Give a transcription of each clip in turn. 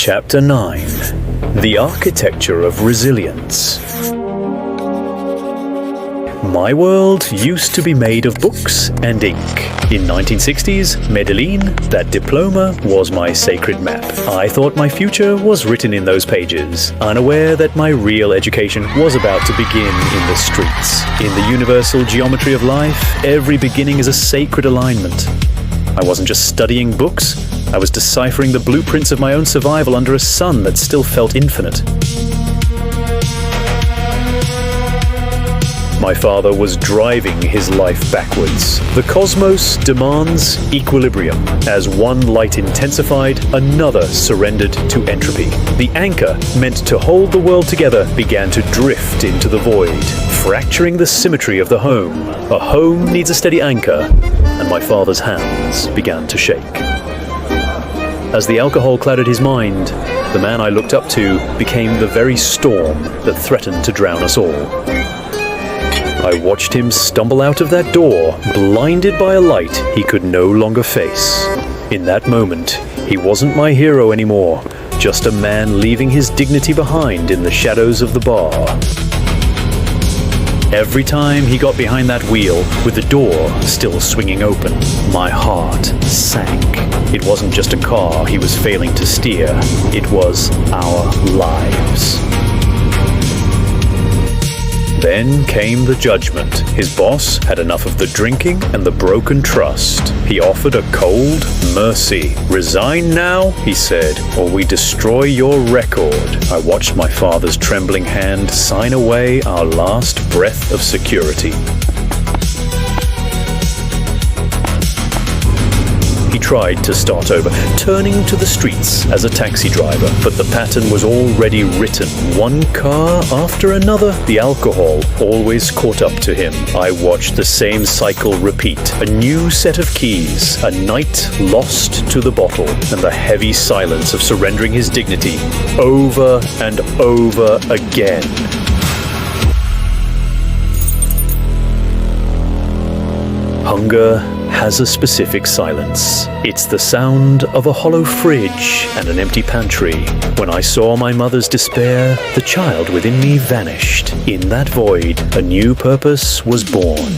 Chapter 9. The Architecture of Resilience. My world used to be made of books and ink. In 1960s, Medellin, that diploma was my sacred map. I thought my future was written in those pages, unaware that my real education was about to begin in the streets. In the universal geometry of life, every beginning is a sacred alignment. I wasn't just studying books, I was deciphering the blueprints of my own survival under a sun that still felt infinite. My father was driving his life backwards. The cosmos demands equilibrium. As one light intensified, another surrendered to entropy. The anchor, meant to hold the world together, began to drift into the void, fracturing the symmetry of the home. A home needs a steady anchor, and my father's hands began to shake. As the alcohol clouded his mind, the man I looked up to became the very storm that threatened to drown us all. I watched him stumble out of that door, blinded by a light he could no longer face. In that moment, he wasn't my hero anymore, just a man leaving his dignity behind in the shadows of the bar. Every time he got behind that wheel, with the door still swinging open, my heart sank. It wasn't just a car he was failing to steer, it was our lives. Then came the judgment. His boss had enough of the drinking and the broken trust. He offered a cold mercy. "Resign now," he said, "or we destroy your record." I watched my father's trembling hand sign away our last breath of security. He tried to start over, turning to the streets as a taxi driver, but the pattern was already written. One car after another, the alcohol always caught up to him. I watched the same cycle repeat. A new set of keys, a night lost to the bottle, and the heavy silence of surrendering his dignity over and over again. Hunger has a specific silence. It's the sound of a hollow fridge and an empty pantry. When I saw my mother's despair, the child within me vanished. In that void, a new purpose was born.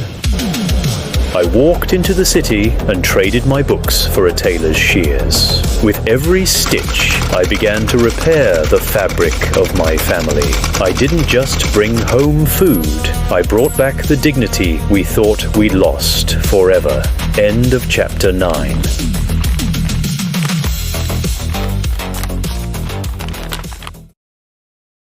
I walked into the city and traded my books for a tailor's shears. With every stitch, I began to repair the fabric of my family. I didn't just bring home food. I brought back the dignity we thought we'd lost forever. End of chapter 9.